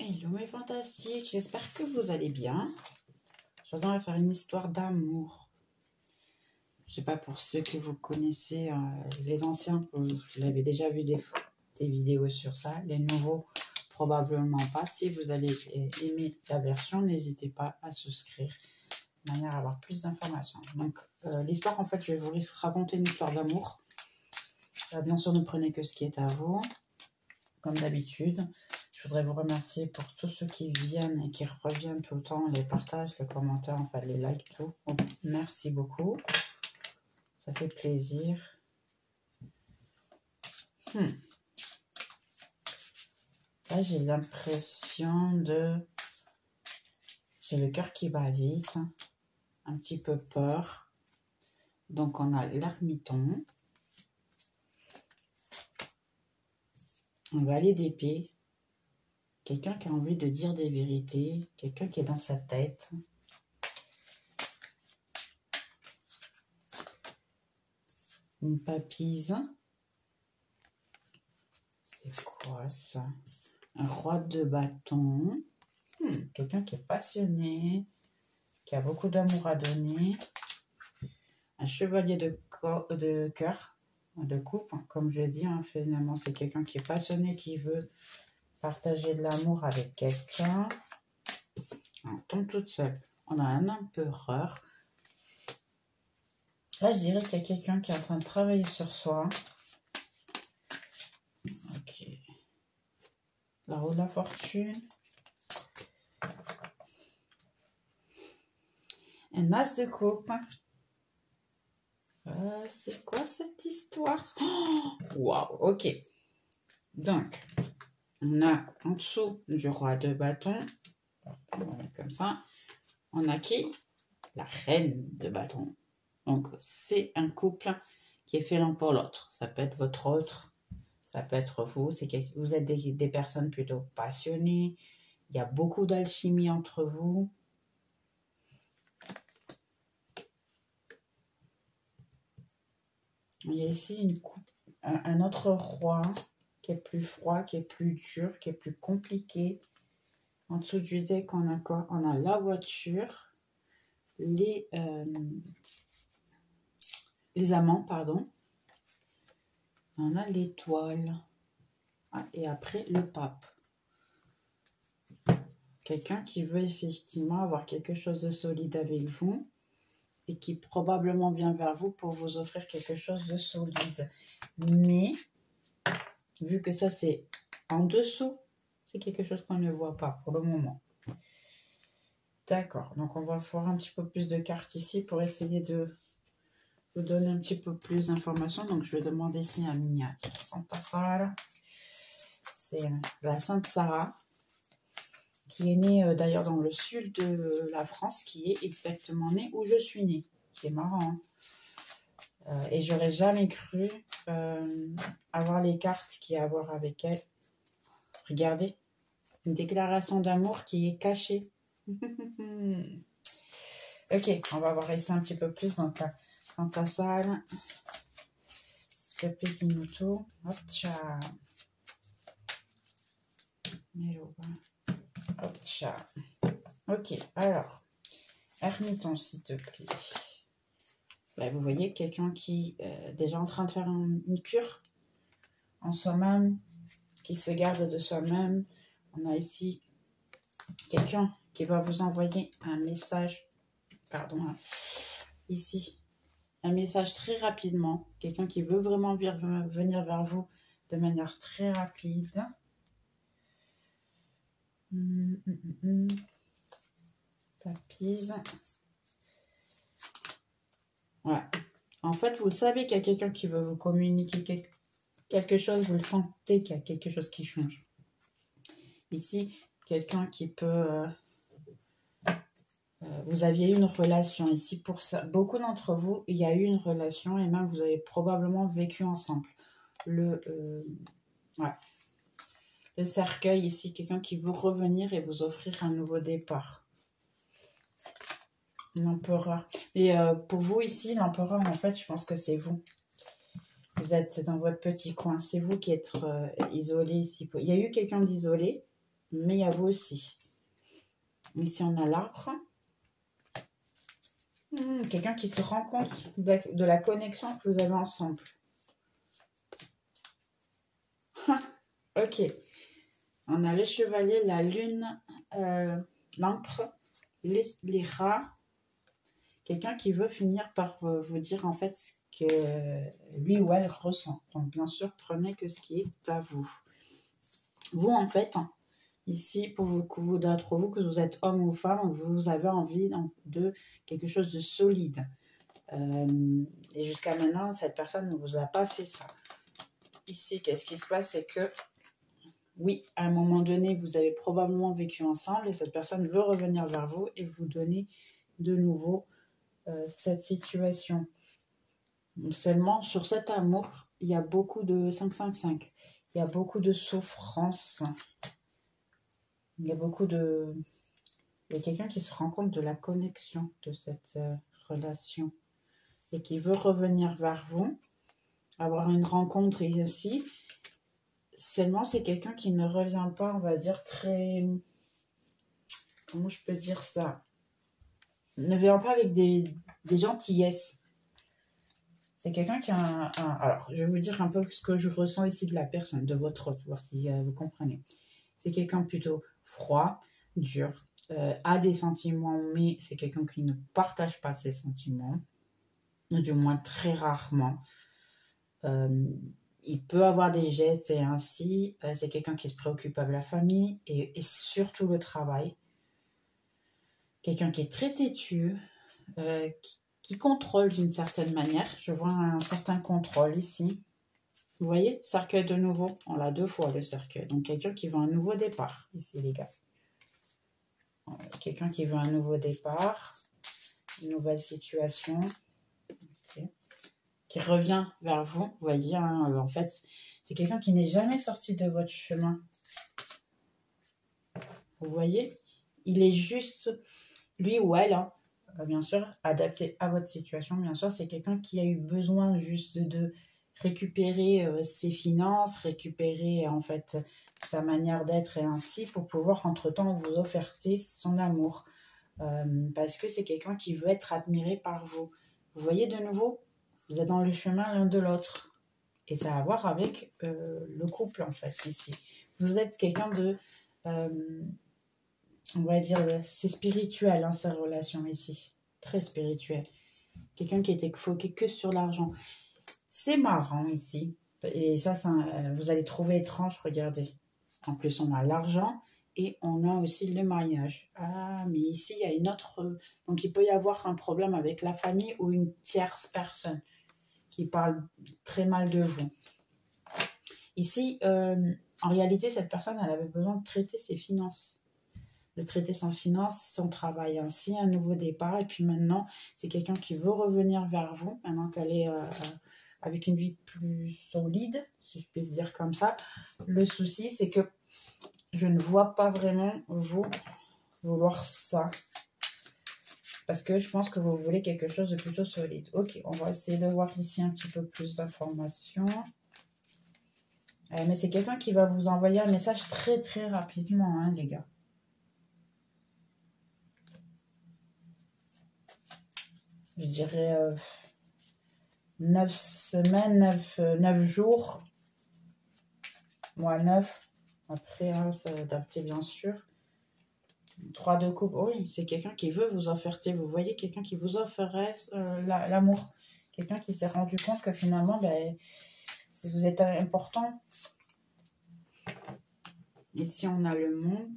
Hello mes fantastiques, j'espère que vous allez bien. Aujourd'hui on va faire une histoire d'amour. Je sais pas, pour ceux que vous connaissez, les anciens, vous l'avez déjà vu des vidéos sur ça. Les nouveaux, probablement pas. Si vous allez aimer la version, n'hésitez pas à souscrire de manière à avoir plus d'informations. Donc l'histoire, en fait, je vais vous raconter une histoire d'amour. Bien sûr, ne prenez que ce qui est à vous, comme d'habitude. Je voudrais vous remercier pour tous ceux qui viennent et qui reviennent tout le temps, les partages, les commentaires, enfin les likes, tout. Donc, merci beaucoup. Ça fait plaisir. Là, j'ai l'impression de... J'ai le cœur qui va vite. Un petit peu peur. Donc, on a l'ermiton. Un valet d'épée. Quelqu'un qui a envie de dire des vérités. Quelqu'un qui est dans sa tête. Une papise. C'est quoi ça? Un roi de bâton. Quelqu'un qui est passionné. Qui a beaucoup d'amour à donner. Un chevalier de cœur. De coupe. Comme je dis, hein, finalement, c'est quelqu'un qui est passionné, qui veut partager de l'amour avec quelqu'un. On tombe toute seule. On a un empereur. Là, je dirais qu'il y a quelqu'un qui est en train de travailler sur soi. Ok. La roue de la fortune. Un as de coupe. C'est quoi cette histoire? Waouh, ok. Donc, on a en dessous du roi de bâton. On va mettre comme ça. On a qui? La reine de bâton. Donc, c'est un couple qui est fait l'un pour l'autre. Ça peut être votre autre, ça peut être vous. Vous êtes des personnes plutôt passionnées. Il y a beaucoup d'alchimie entre vous. Il y a ici un autre roi qui est plus froid, qui est plus dur, qui est plus compliqué. En dessous du deck, on a quoi? On a la voiture, les amants, pardon. On a l'étoile. Et après, le pape. Quelqu'un qui veut effectivement avoir quelque chose de solide avec vous et qui probablement vient vers vous pour vous offrir quelque chose de solide. Mais, vu que ça, c'est en dessous, c'est quelque chose qu'on ne voit pas pour le moment. D'accord, donc on va voir un petit peu plus de cartes ici pour essayer de vous donner un petit peu plus d'informations. Donc, je vais demander ici à Mignal. Santa Sara. C'est la Sainte Sarah, qui est née d'ailleurs dans le sud de la France, qui est exactement née où je suis née. C'est marrant. Hein, et j'aurais jamais cru avoir les cartes qui a à voir avec elle. Regardez, une déclaration d'amour qui est cachée. Ok, on va voir ici un petit peu plus. Donc, Santa Sala. S'il te plaît, dis-nous tout. Hop, tcha. Hop, tcha. Ok, alors, ermiton, s'il te plaît. Là, vous voyez, quelqu'un qui est déjà en train de faire une cure en soi-même, qui se garde de soi-même. On a ici quelqu'un qui va vous envoyer un message, pardon, ici, un message très rapidement. Quelqu'un qui veut vraiment venir vers vous de manière très rapide. Papise. Voilà. En fait, vous le savez qu'il y a quelqu'un qui veut vous communiquer quelque chose. Vous le sentez qu'il y a quelque chose qui change. Ici, quelqu'un qui peut... vous aviez eu une relation ici pour ça. Beaucoup d'entre vous, il y a eu une relation et même vous avez probablement vécu ensemble. Ouais. Le cercueil ici, quelqu'un qui veut revenir et vous offrir un nouveau départ. L'empereur. Et pour vous ici, l'empereur, en fait, je pense que c'est vous. Vous êtes dans votre petit coin. C'est vous qui êtes isolé ici. Il y a eu quelqu'un d'isolé. mais il y a vous aussi. Ici, on a l'arbre. Quelqu'un qui se rend compte de la connexion que vous avez ensemble. Ok. On a le chevalier, la lune, l'encre, les rats. Quelqu'un qui veut finir par vous dire en fait ce que lui ou elle ressent. Donc bien sûr, prenez que ce qui est à vous. Vous en fait, ici, pour beaucoup d'entre vous, que vous êtes homme ou femme, vous avez envie de quelque chose de solide. Et jusqu'à maintenant, cette personne ne vous a pas fait ça. Ici, qu'est-ce qui se passe? C'est que, oui, à un moment donné, vous avez probablement vécu ensemble et cette personne veut revenir vers vous et vous donner de nouveau cette situation. Seulement, sur cet amour, il y a beaucoup de 5-5-5. Il y a beaucoup de souffrance. Il y a beaucoup de... Il y a quelqu'un qui se rend compte de la connexion de cette relation et qui veut revenir vers vous, avoir une rencontre ici. Seulement, c'est quelqu'un qui ne revient pas, on va dire, très... Comment je peux dire ça? Ne vient pas avec des gentillesses. C'est quelqu'un qui a alors, je vais vous dire un peu ce que je ressens ici de la personne, de votre autre, voir si vous comprenez. C'est quelqu'un plutôt froid, dur, a des sentiments, mais c'est quelqu'un qui ne partage pas ses sentiments, du moins très rarement. Il peut avoir des gestes et ainsi. C'est quelqu'un qui se préoccupe avec la famille et surtout le travail. Quelqu'un qui est très têtu, qui contrôle d'une certaine manière. Je vois un certain contrôle ici. Vous voyez, cercueil de nouveau. On l'a 2 fois le cercueil. Donc quelqu'un qui veut un nouveau départ ici, les gars. Quelqu'un qui veut un nouveau départ, une nouvelle situation. Okay. Qui revient vers vous. Vous voyez, hein, en fait, c'est quelqu'un qui n'est jamais sorti de votre chemin. Vous voyez, il est juste, lui ou elle, hein, bien sûr, adapté à votre situation. Bien sûr, c'est quelqu'un qui a eu besoin juste de récupérer ses finances, récupérer en fait sa manière d'être et ainsi pour pouvoir entre-temps vous offrir son amour. Parce que c'est quelqu'un qui veut être admiré par vous. Vous voyez de nouveau, vous êtes dans le chemin l'un de l'autre. Et ça a à voir avec le couple en fait ici. Vous êtes quelqu'un de... on va dire, c'est spirituel, hein, sa relation ici. Très spirituel. Quelqu'un qui était foqué que sur l'argent. C'est marrant ici. Et ça, vous allez trouver étrange, regardez. En plus, on a l'argent et on a aussi le mariage. Ah, mais ici, il y a une autre... Donc, il peut y avoir un problème avec la famille ou une tierce personne qui parle très mal de vous. Ici, en réalité, cette personne, elle avait besoin de traiter ses finances. De traiter son finance, son travail ainsi, un nouveau départ. Et puis maintenant, c'est quelqu'un qui veut revenir vers vous, maintenant qu'elle est avec une vie plus solide, si je puis dire comme ça. Le souci, c'est que je ne vois pas vraiment vous vouloir ça. Parce que je pense que vous voulez quelque chose de plutôt solide. Ok, on va essayer de voir ici un petit peu plus d'informations. Mais c'est quelqu'un qui va vous envoyer un message très très rapidement, hein, les gars. Je dirais 9 semaines, 9 jours. Moi, 9. Après, hein, ça va adapter, bien sûr. 3 de coupe. Oui, c'est quelqu'un qui veut vous offrir. Vous voyez, quelqu'un qui vous offrirait l'amour. Quelqu'un qui s'est rendu compte que finalement, ben, si vous êtes important. Ici, on a le monde.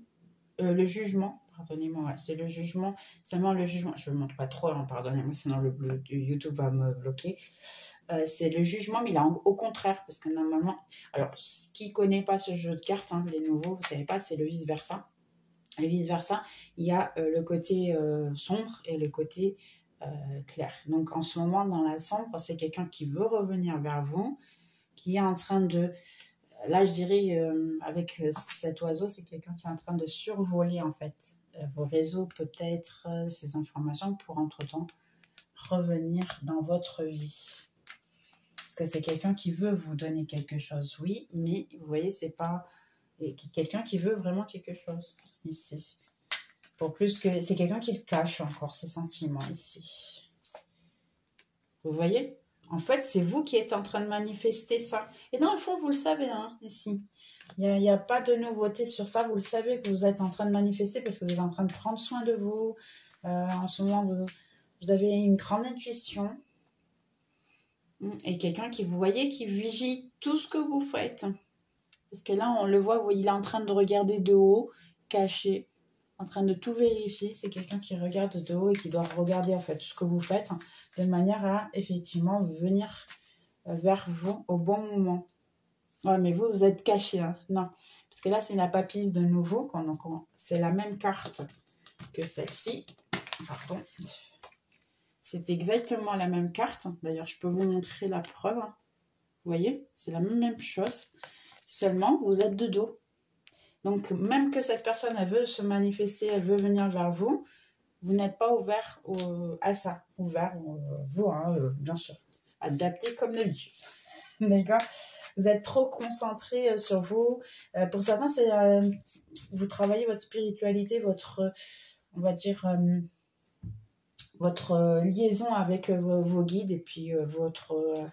Le jugement. Pardonnez-moi, ouais, c'est le jugement. Seulement le jugement. Je ne le montre pas trop, hein, pardonnez-moi, sinon le YouTube va me bloquer. C'est le jugement, mais là, au contraire, parce que normalement, alors, qui ne connaît pas ce jeu de cartes, hein, les nouveaux, vous ne savez pas, c'est le vice-versa. Et vice-versa, il y a le côté sombre et le côté clair. Donc, en ce moment, dans la sombre, c'est quelqu'un qui veut revenir vers vous, qui est en train de... Là, je dirais, avec cet oiseau, c'est quelqu'un qui est en train de survoler, en fait, vos réseaux, peut-être, ces informations, pour, entre-temps, revenir dans votre vie. Parce que c'est quelqu'un qui veut vous donner quelque chose, oui, mais vous voyez, c'est pas Et quelqu'un qui veut vraiment quelque chose, ici. Pour plus que... C'est quelqu'un qui le cache encore, ses sentiments, ici. Vous voyez? En fait, c'est vous qui êtes en train de manifester ça. Et dans le fond, vous le savez, hein, ici. Il n'y a pas de nouveauté sur ça. Vous le savez que vous êtes en train de manifester parce que vous êtes en train de prendre soin de vous. En ce moment, vous avez une grande intuition. Et quelqu'un qui, vous voyez, qui vigie tout ce que vous faites. Parce que là, on le voit, il est en train de regarder de haut, caché, en train de tout vérifier. C'est quelqu'un qui regarde de haut et qui doit regarder en fait tout ce que vous faites de manière à effectivement venir vers vous au bon moment. Ouais, mais vous êtes caché. Hein. Non, parce que là, c'est la papisse de nouveau. C'est la même carte que celle-ci. Pardon. C'est exactement la même carte. D'ailleurs, je peux vous montrer la preuve. Vous voyez, c'est la même chose. Seulement, vous êtes de dos. Donc, même que cette personne, elle veut se manifester, elle veut venir vers vous, vous n'êtes pas ouvert à ça. Ouvert, vous, hein, bien sûr. Adapté comme d'habitude. D'accord? Vous êtes trop concentré sur vous. Pour certains, c'est vous travaillez votre spiritualité, votre, on va dire, votre liaison avec vos guides et puis votre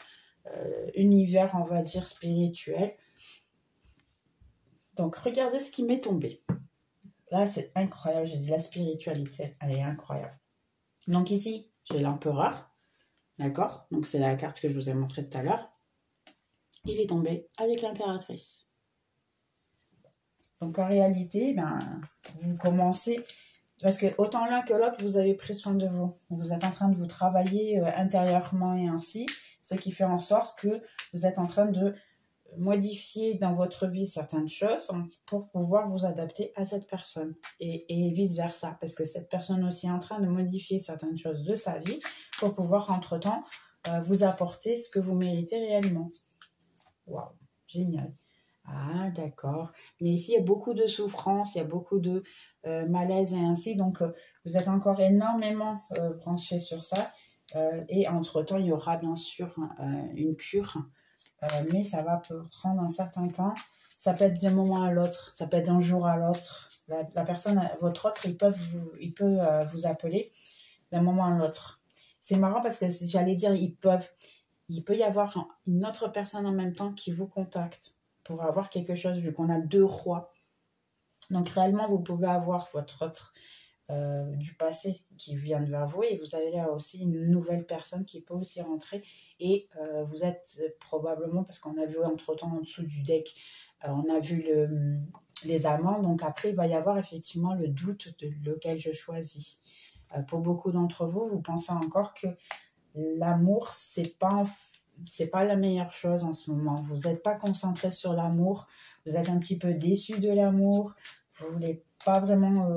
univers, on va dire, spirituel. Donc, regardez ce qui m'est tombé. Là, c'est incroyable. J'ai dit la spiritualité, elle est incroyable. Donc ici, j'ai l'empereur. D'accord? Donc, c'est la carte que je vous ai montrée tout à l'heure. Il est tombé avec l'impératrice. Donc, en réalité, vous commencez... Parce que autant l'un que l'autre, vous avez pris soin de vous. Vous êtes en train de vous travailler intérieurement et ainsi. Ce qui fait en sorte que vous êtes en train de modifier dans votre vie certaines choses pour pouvoir vous adapter à cette personne et vice-versa, parce que cette personne aussi est en train de modifier certaines choses de sa vie pour pouvoir entre-temps vous apporter ce que vous méritez réellement. Waouh, génial. Ah, d'accord. Mais ici, il y a beaucoup de souffrance, il y a beaucoup de malaise et ainsi, donc vous êtes encore énormément branché sur ça et entre-temps, il y aura bien sûr une cure. Mais ça va prendre un certain temps. Ça peut être d'un moment à l'autre, ça peut être d'un jour à l'autre. La personne, votre autre, il peut vous appeler d'un moment à l'autre. C'est marrant parce que j'allais dire, il peut y avoir une autre personne en même temps qui vous contacte pour avoir quelque chose, vu qu'on a 2 rois. Donc réellement, vous pouvez avoir votre autre du passé qui vient vers vous et vous avez là aussi une nouvelle personne qui peut aussi rentrer et vous êtes probablement, parce qu'on a vu entre-temps en dessous du deck, on a vu les amants, donc après il va y avoir effectivement le doute de lequel je choisis. Pour beaucoup d'entre vous, vous pensez encore que l'amour, c'est pas la meilleure chose en ce moment. Vous n'êtes pas concentré sur l'amour, vous êtes un petit peu déçu de l'amour, vous voulez pas vraiment...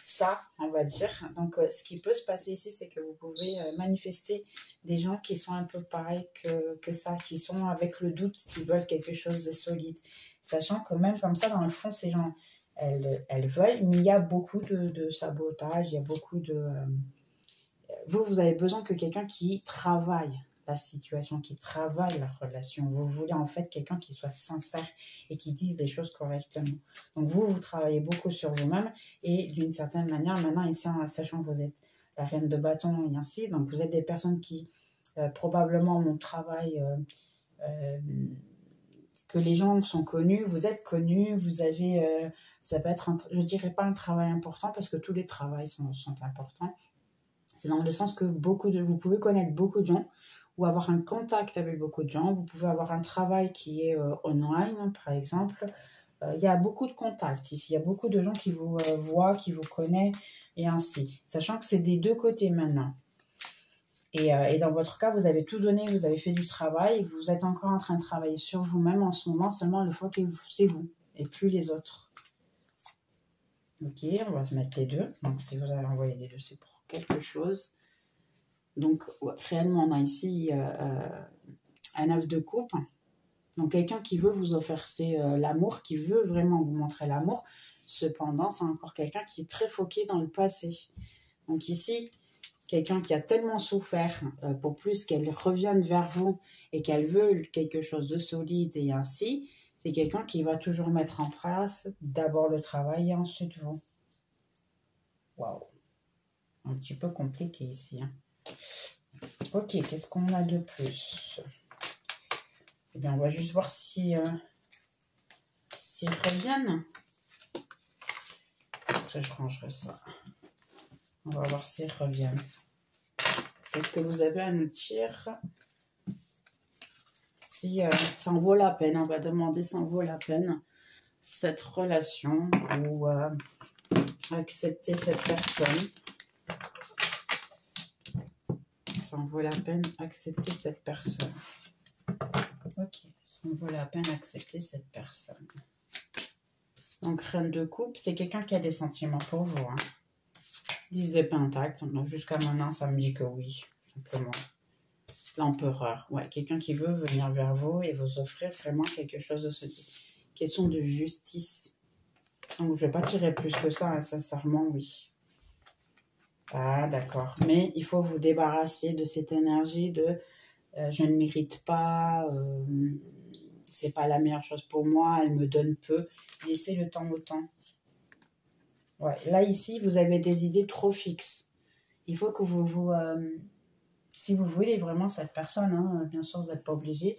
ça, on va dire. Donc, ce qui peut se passer ici, c'est que vous pouvez manifester des gens qui sont un peu pareils que ça, qui sont avec le doute s'ils veulent quelque chose de solide. Sachant que même comme ça, dans le fond, ces gens, elles veulent, mais il y a beaucoup de sabotage, il y a beaucoup de... vous avez besoin que quelqu'un qui travaille la situation, qui travaille la relation. Vous voulez en fait quelqu'un qui soit sincère et qui dise les choses correctement. Donc vous travaillez beaucoup sur vous-même et d'une certaine manière, maintenant ici en sachant que vous êtes la reine de bâton et ainsi, donc vous êtes des personnes qui probablement mon travail, que les gens sont connus, vous êtes connus, vous avez, ça peut être, je dirais pas un travail important parce que tous les travails sont importants. C'est dans le sens que vous pouvez connaître beaucoup de gens ou avoir un contact avec beaucoup de gens. Vous pouvez avoir un travail qui est online, par exemple. Il y a beaucoup de contacts ici. Il y a beaucoup de gens qui vous voient, qui vous connaissent et ainsi. Sachant que c'est des 2 côtés maintenant. Et dans votre cas, vous avez tout donné, vous avez fait du travail. Vous êtes encore en train de travailler sur vous-même en ce moment. Seulement le focus, c'est vous et plus les autres. Ok, on va se mettre les 2. Donc si vous avez envoyé les 2, c'est pour quelque chose. Donc, réellement, on a ici un œuf de coupe. Donc, quelqu'un qui veut vous offrir l'amour, qui veut vraiment vous montrer l'amour. Cependant, c'est encore quelqu'un qui est très foqué dans le passé. Donc ici, quelqu'un qui a tellement souffert pour plus qu'elle revienne vers vous et qu'elle veut quelque chose de solide et ainsi, C'est quelqu'un qui va toujours mettre en place d'abord le travail et ensuite vous. Waouh. Un petit peu compliqué ici. Hein. Ok, qu'est-ce qu'on a de plus? Eh bien, on va juste voir si s'ils reviennent. Après, je rangerai ça. On va voir s'ils reviennent. Qu'est-ce que vous avez à nous dire? Si ça en vaut la peine, on va demander si ça en vaut la peine, cette relation ou accepter cette personne. Ça en vaut la peine, accepter cette personne. Ok, ça en vaut la peine, accepter cette personne. Donc, reine de coupe, c'est quelqu'un qui a des sentiments pour vous. Hein. 10 de pentacle, donc jusqu'à maintenant, ça me dit que oui, simplement. L'empereur, ouais, quelqu'un qui veut venir vers vous et vous offrir vraiment quelque chose de ce type. Question de justice. Donc, je ne vais pas tirer plus que ça, hein, sincèrement, oui. Ah, d'accord. Mais il faut vous débarrasser de cette énergie de je ne mérite pas, c'est pas la meilleure chose pour moi, elle me donne peu. Laissez le temps au temps. Ouais, là, ici, vous avez des idées trop fixes. Il faut que vous si vous voulez vraiment cette personne, hein, bien sûr, vous n'êtes pas obligé.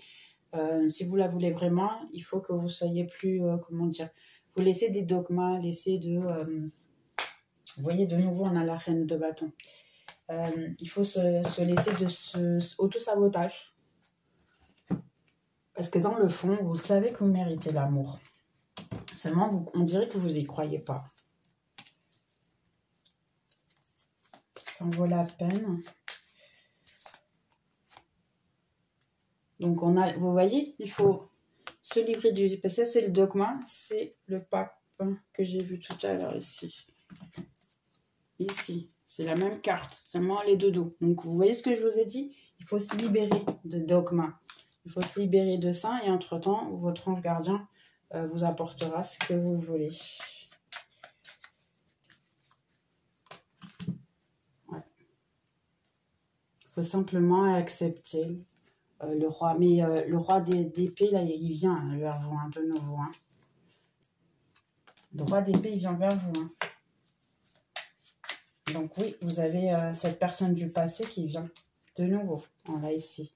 Si vous la voulez vraiment, il faut que vous soyez plus, comment dire, vous laissez des dogmas, laissez de... vous voyez, de nouveau, on a la reine de bâton. Il faut se laisser de ce auto-sabotage. Parce que dans le fond, vous savez que vous méritez l'amour. Seulement, on dirait que vous n'y croyez pas. Ça en vaut la peine. Donc, vous voyez, il faut se livrer du... Parce que ça, c'est le dogma, c'est le pape que j'ai vu tout à l'heure ici. Ici, c'est la même carte, seulement les deux dos. Donc, vous voyez ce que je vous ai dit? Il faut se libérer de dogma. Il faut se libérer de ça et entre-temps, votre ange gardien vous apportera ce que vous voulez. Ouais. Il faut simplement accepter le roi. Mais le roi d'épée, là, il vient vers vous, hein, de nouveau. Hein. Le roi d'épée, il vient vers vous. Hein. Donc oui, vous avez cette personne du passé qui vient de nouveau. On l'a ici.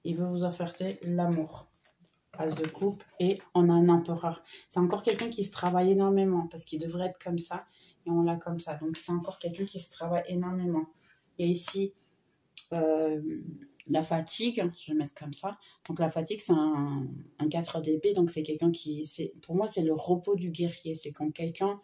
Il veut vous oferter l'amour. As de coupe et on a un empereur. C'est encore quelqu'un qui se travaille énormément parce qu'il devrait être comme ça et on l'a comme ça. Donc c'est encore quelqu'un qui se travaille énormément. Il y a ici la fatigue, je vais mettre comme ça. Donc la fatigue c'est un 4 d'épée, donc c'est quelqu'un qui, pour moi c'est le repos du guerrier. C'est quand quelqu'un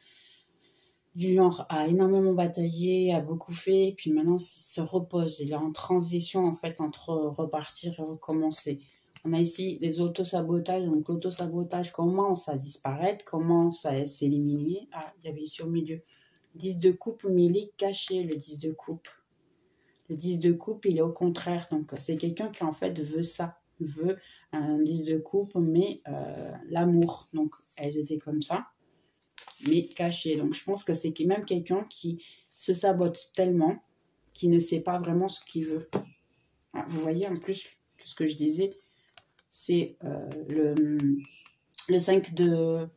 du genre a énormément bataillé, a beaucoup fait, puis maintenant il se repose. Il est en transition en fait entre repartir et recommencer. On a ici les autosabotages. Donc l'autosabotage commence à disparaître, commence à s'éliminer. Ah, il y avait ici au milieu. 10 de coupe, mais il est caché le 10 de coupe. Le 10 de coupe, il est au contraire. Donc c'est quelqu'un qui en fait veut ça. Veut un 10 de coupe, mais l'amour. Donc elles étaient comme ça. Mais caché. Donc, je pense que c'est même quelqu'un qui se sabote tellement qu'il ne sait pas vraiment ce qu'il veut. Ah, vous voyez, en plus, ce que je disais, c'est le 5 de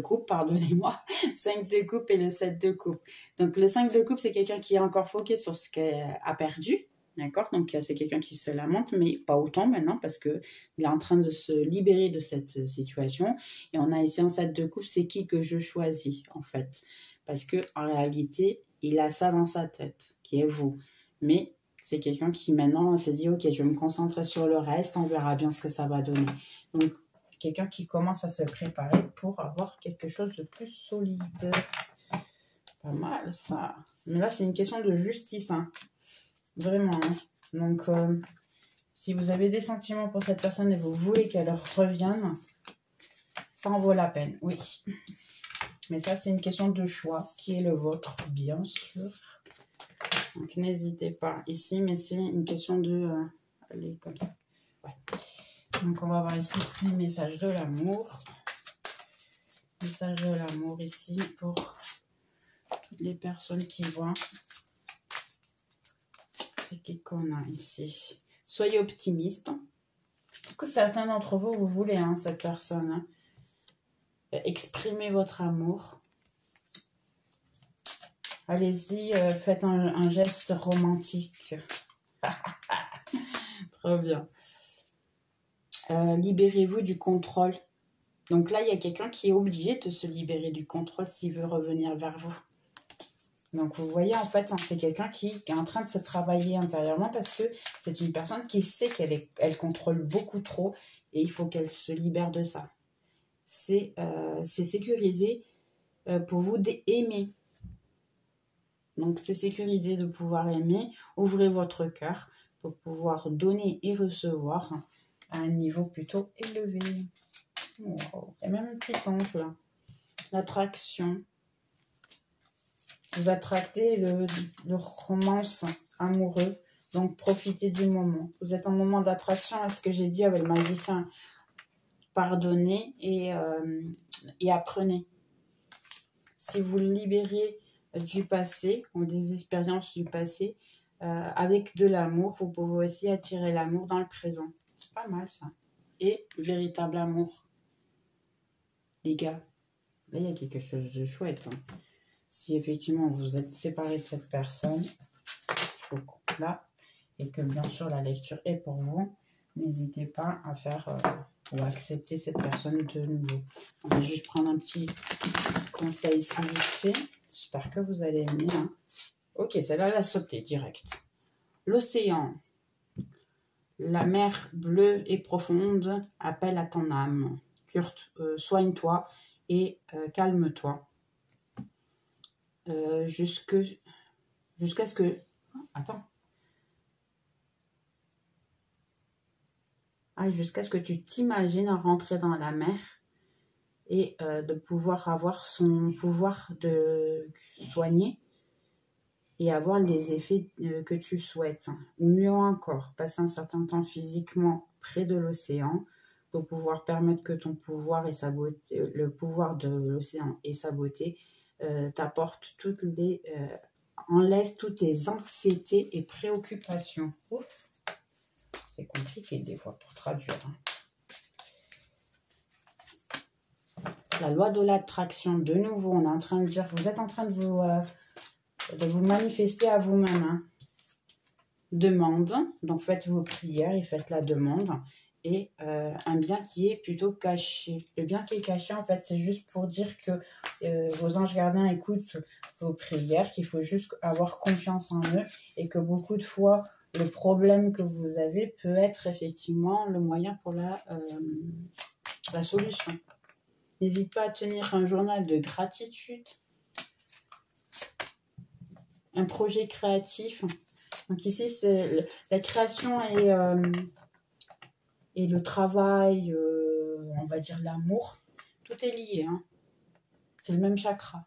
coupe, pardonnez-moi, 5 de coupe et le 7 de coupe. Donc, le 5 de coupe, c'est quelqu'un qui est encore focus sur ce qu'elle a perdu. D'accord? Donc, c'est quelqu'un qui se lamente, mais pas autant maintenant parce qu'il est en train de se libérer de cette situation. Et on a ici un 7 de coupe, c'est qui que je choisis, en fait. Parce qu'en réalité, il a ça dans sa tête, qui est vous. Mais c'est quelqu'un qui maintenant s'est dit, ok, je vais me concentrer sur le reste, on verra bien ce que ça va donner. Donc, quelqu'un qui commence à se préparer pour avoir quelque chose de plus solide. Pas mal, ça. Mais là, c'est une question de justice, hein. Vraiment. Hein. Donc, si vous avez des sentiments pour cette personne et vous voulez qu'elle revienne, ça en vaut la peine, oui. Mais ça, c'est une question de choix qui est le vôtre, bien sûr. Donc, n'hésitez pas ici, mais c'est une question de... allez, comme ça. Ouais. Donc, on va voir ici les messages de l'amour. Message de l'amour ici pour toutes les personnes qui voient. C'est qui qu'on a ici. Soyez optimiste. Que certains d'entre vous, vous voulez, hein, cette personne. Hein. Exprimez votre amour. Allez-y, faites un geste romantique. Trop bien. Libérez-vous du contrôle. Donc là, il y a quelqu'un qui est obligé de se libérer du contrôle s'il veut revenir vers vous. Donc vous voyez, en fait, hein, c'est quelqu'un qui est en train de se travailler intérieurement parce que c'est une personne qui sait qu'elle contrôle beaucoup trop et il faut qu'elle se libère de ça. C'est sécurisé pour vous d'aimer. Donc c'est sécurisé de pouvoir aimer. Ouvrez votre cœur pour pouvoir donner et recevoir à un niveau plutôt élevé. Wow. Il y a même un petit ange là. L'attraction. Vous attractez le romance amoureux. Donc, profitez du moment. Vous êtes en moment d'attraction à ce que j'ai dit avec le magicien. Pardonnez et apprenez. Si vous le libérez du passé ou des expériences du passé, avec de l'amour, vous pouvez aussi attirer l'amour dans le présent. C'est pas mal ça. Et véritable amour. Les gars, là, il y a quelque chose de chouette. Hein. Si effectivement vous êtes séparé de cette personne, je vous coupe là, et que bien sûr la lecture est pour vous, n'hésitez pas à faire ou à accepter cette personne de nouveau. On va juste prendre un petit conseil ici vite fait. J'espère que vous allez aimer. Hein. Ok, celle-là, elle a sauté direct. L'océan. La mer bleue et profonde appelle à ton âme. Kurt, soigne-toi et calme-toi. Jusqu'à ce que... Attends. Jusqu'à ce que tu t'imagines rentrer dans la mer et de pouvoir avoir son pouvoir de soigner et avoir les effets que tu souhaites. Ou mieux encore, passer un certain temps physiquement près de l'océan pour pouvoir permettre que ton pouvoir et sa beauté, le pouvoir de l'océan et sa beauté t'apporte toutes les... enlève toutes tes anxiétés et préoccupations. Ouf. C'est compliqué des fois pour traduire. Hein. La loi de l'attraction, de nouveau, on est en train de dire, vous êtes en train de vous manifester à vous-même. Hein. Demande, donc faites vos prières et faites la demande. Et un bien qui est plutôt caché. Le bien qui est caché, en fait, c'est juste pour dire que vos anges gardiens écoutent vos prières, qu'il faut juste avoir confiance en eux et que beaucoup de fois, le problème que vous avez peut être effectivement le moyen pour la solution. N'hésite pas à tenir un journal de gratitude, un projet créatif. Donc ici, c'est la création et le travail, on va dire l'amour. Tout est lié. Hein. C'est le même chakra.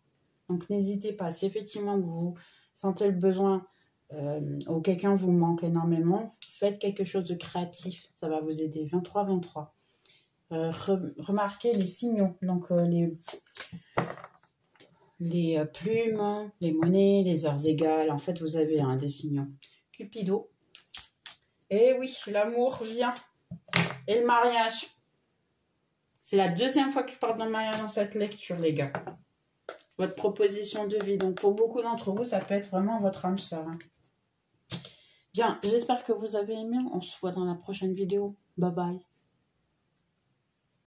Donc n'hésitez pas. Si effectivement vous sentez le besoin ou quelqu'un vous manque énormément, faites quelque chose de créatif. Ça va vous aider. 23-23. Remarquez les signaux. Donc les plumes, les monnaies, les heures égales. En fait, vous avez des signaux. Cupido. Et oui, l'amour vient. Et le mariage. C'est la deuxième fois que je parle d'un mariage dans cette lecture, les gars. Votre proposition de vie. Donc, pour beaucoup d'entre vous, ça peut être vraiment votre âme sœur. Hein. Bien, j'espère que vous avez aimé. On se voit dans la prochaine vidéo. Bye bye.